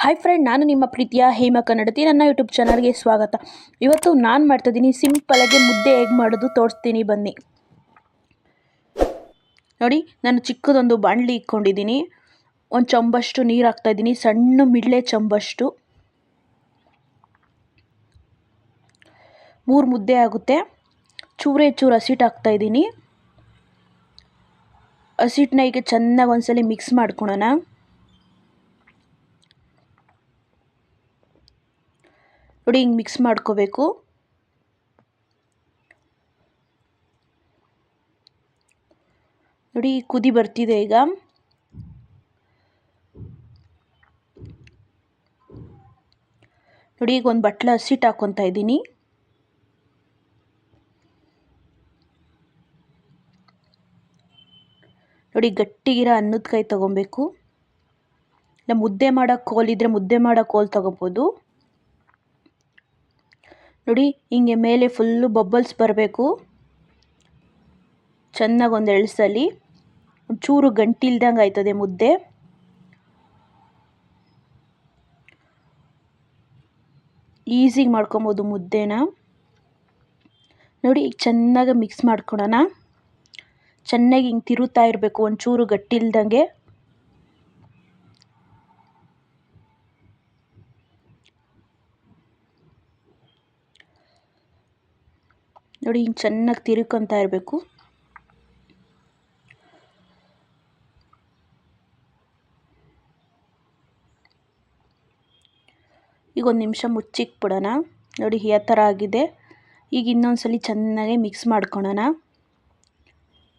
Hi friend, ನಾನು ನಿಮ್ಮ ಪ್ರೀತಿಯ ಹೇಮ ಕನ್ನಡತಿ. ನನ್ನ ಯೂಟ್ಯೂಬ್ ಚಾನಲ್ಗೆ ಸ್ವಾಗತ. ಇವತ್ತು ನಾನು ಮಾಡ್ತಾಯಿದ್ದೀನಿ ಸಿಂಪಲಾಗಿ ಮುದ್ದೆ ಹೇಗೆ ಮಾಡೋದು ತೋರಿಸ್ತೀನಿ ಬನ್ನಿ. ನೋಡಿ, ನಾನು ಚಿಕ್ಕದೊಂದು ಬಾಣಲಿ ಇಟ್ಕೊಂಡಿದ್ದೀನಿ. ಒಂದು ಚೊಂಬಷ್ಟು ನೀರು ಹಾಕ್ತಾಯಿದ್ದೀನಿ, ಸಣ್ಣ ಮಿಡ್ಲೆ ಚೊಂಬಷ್ಟು. 3 ಮುದ್ದೆ ಆಗುತ್ತೆ. ಚೂರೇ ಚೂರು ಹಸಿಟ್ಟು ಹಾಕ್ತಾಯಿದ್ದೀನಿ. ಹಸಿಟ್ಟನ್ನ ಈಗ ಚೆನ್ನಾಗಿ ಒಂದ್ಸಲಿ ಮಿಕ್ಸ್ ಮಾಡ್ಕೊಳೋಣ. ನೋಡಿ, ಹಿಂಗೆ ಮಿಕ್ಸ್ ಮಾಡ್ಕೋಬೇಕು. ನೋಡಿ, ಕುದಿ ಬರ್ತಿದೆ ಈಗ. ನೋಡಿ, ಈಗ ಒಂದು ಬಟ್ಲ ಹಸಿಟ್ಟು ಹಾಕ್ಕೊತಾ ಇದ್ದೀನಿ. ನೋಡಿ, ಗಟ್ಟಿಗಿರೋ ಅನ್ನದ ಕಾಯಿ ತೊಗೊಬೇಕು. ಇಲ್ಲ ಮುದ್ದೆ ಮಾಡೋ ಕೋಲಿದ್ರೆ ಮುದ್ದೆ ಮಾಡೋ ಕೋಲು ತೊಗೋಬೋದು. ನೋಡಿ, ಹಿಂಗೆ ಮೇಲೆ ಫುಲ್ಲು ಬಬ್ಬಲ್ಸ್ ಬರಬೇಕು. ಚೆನ್ನಾಗಿ ಒಂದು ಎಳ್ಸಲಿ. ಒಂಚೂರು ಗಂಟಿಲ್ದಂಗೆ ಆಯ್ತದೆ ಮುದ್ದೆ. ಈಸಿಗೆ ಮಾಡ್ಕೊಬೋದು ಮುದ್ದೆನ. ನೋಡಿ, ಈಗ ಚೆನ್ನಾಗಿ ಮಿಕ್ಸ್ ಮಾಡ್ಕೊಳೋಣ. ಚೆನ್ನಾಗಿ ಹಿಂಗೆ ತಿರುತ್ತಾ ಇರಬೇಕು, ಒಂಚೂರು ಗಟ್ಟಿಲ್ದಂಗೆ. ನೋಡಿ, ಹಿಂಗೆ ಚೆನ್ನಾಗಿ ತಿರುಕೊಂತ ಇರಬೇಕು. ಈಗ 1 ನಿಮಿಷ ಮುಚ್ಚಿಕ್ಬಿಡೋಣ. ನೋಡಿ, ಈ ಥರ ಆಗಿದೆ. ಈಗ ಇನ್ನೊಂದ್ಸಲಿ ಚೆನ್ನಾಗಿ ಮಿಕ್ಸ್ ಮಾಡ್ಕೊಳೋಣ.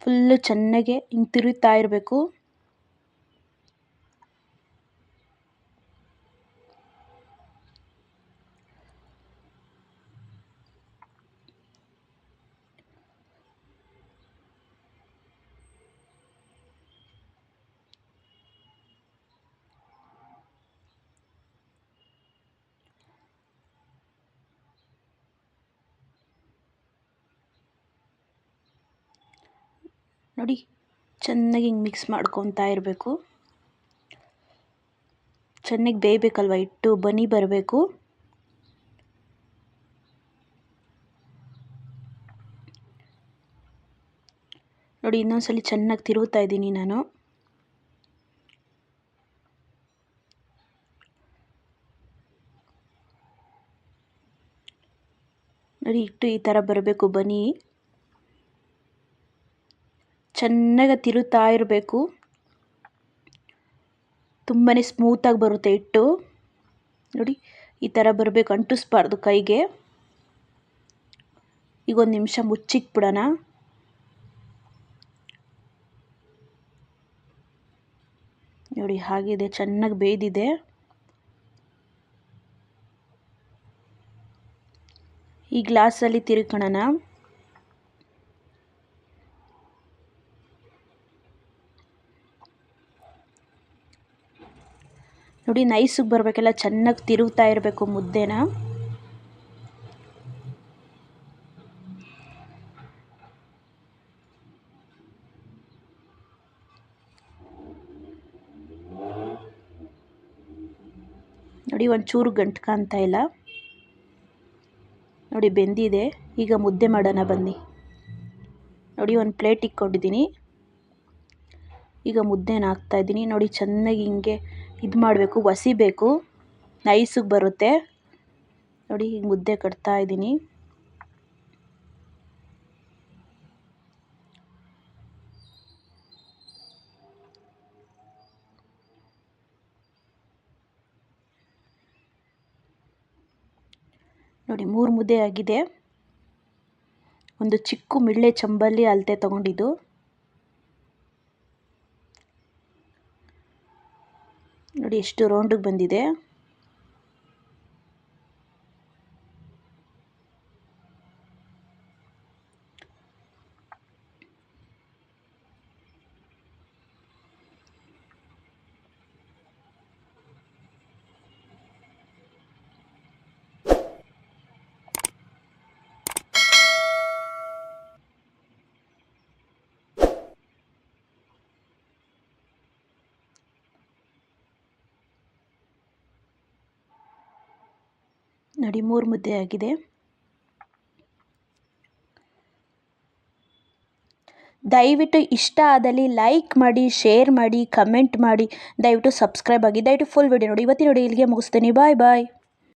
ಫುಲ್ಲು ಚೆನ್ನಾಗೆ ಹಿಂಗೆ ತಿರುತ್ತಾ ಇರಬೇಕು. ನೋಡಿ, ಚೆನ್ನಾಗಿ ಹಿಂಗೆ ಮಿಕ್ಸ್ ಮಾಡ್ಕೊತಾ ಇರಬೇಕು. ಚೆನ್ನಾಗಿ ಬೇಯಬೇಕಲ್ವ ಹಿಟ್ಟು, ಬನಿ ಬರಬೇಕು. ನೋಡಿ, ಇನ್ನೊಂದ್ಸಲಿ ಚೆನ್ನಾಗಿ ತಿರುಗ್ತಾ ಇದ್ದೀನಿ ನಾನು. ನೋಡಿ, ಹಿಟ್ಟು ಈ ಥರ ಬರಬೇಕು ಬನಿ. ಚೆನ್ನಾಗಿ ತಿರುತ್ತಾ ಇರಬೇಕು. ತುಂಬಾ ಸ್ಮೂತಾಗಿ ಬರುತ್ತೆ ಹಿಟ್ಟು. ನೋಡಿ, ಈ ಥರ ಬರಬೇಕು, ಅಂಟಿಸ್ಬಾರ್ದು ಕೈಗೆ. ಈಗ 1 ನಿಮಿಷ ಮುಚ್ಚಿಕ್ಬಿಡೋಣ. ನೋಡಿ, ಹಾಗಿದೆ, ಚೆನ್ನಾಗಿ ಬೇಯ್ದಿದೆ. ಈ ಗ್ಲಾಸಲ್ಲಿ ತಿರ್ಕೊಳ್ಳೋಣ. ನೋಡಿ, ನೈಸಿಗೆ ಬರಬೇಕೆಲ್ಲ, ಚೆನ್ನಾಗಿ ತಿರುಗ್ತಾ ಇರಬೇಕು ಮುದ್ದೆನ. ನೋಡಿ, ಒಂಚೂರು ಗಂಟ್ಕಾಂತ ಇಲ್ಲ. ನೋಡಿ, ಬೆಂದಿದೆ. ಈಗ ಮುದ್ದೆ ಮಾಡೋಣ ಬನ್ನಿ. ನೋಡಿ, ಒಂದು ಪ್ಲೇಟ್ ಇಟ್ಕೊಂಡಿದ್ದೀನಿ. ಈಗ ಮುದ್ದೆನ ಹಾಕ್ತಾಯಿದ್ದೀನಿ. ನೋಡಿ, ಚೆನ್ನಾಗಿ ಹಿಂಗೆ ಇದು ಮಾಡಬೇಕು, ಒಸಿಬೇಕು, ನೈಸಿಗೆ ಬರುತ್ತೆ. ನೋಡಿ, ಈಗ ಮುದ್ದೆ ಕಟ್ತಾ ಇದ್ದೀನಿ. ನೋಡಿ, 3 ಮುದ್ದೆ ಆಗಿದೆ. ಒಂದು ಚಿಕ್ಕ ಮಿಳ್ಳೆ ಚಂಬಲ್ಲಿ ಅಳತೆ ತೊಗೊಂಡಿದ್ದು. ನೋಡಿ, ಎಷ್ಟು ರೌಂಡಿಗೆ ಬಂದಿದೆ. ನೋಡಿ 3 ಮುದ್ದೆ ಆಗಿದೆ. ದಯವಿಟ್ಟು ಇಷ್ಟ ಆದಲ್ಲಿ ಲೈಕ್ ಮಾಡಿ, ಶೇರ್ ಮಾಡಿ, ಕಮೆಂಟ್ ಮಾಡಿ, ದಯವಿಟ್ಟು ಸಬ್ಸ್ಕ್ರೈಬ್ ಆಗಿ, ದಯವಿಟ್ಟು ಫುಲ್ ವಿಡಿಯೋ ನೋಡಿ. ಇವತ್ತಿನ ವಿಡಿಯೋ ಇಲ್ಲಿಗೆ ಮುಗಿಸ್ತೀನಿ. ಬಾಯ್ ಬಾಯ್.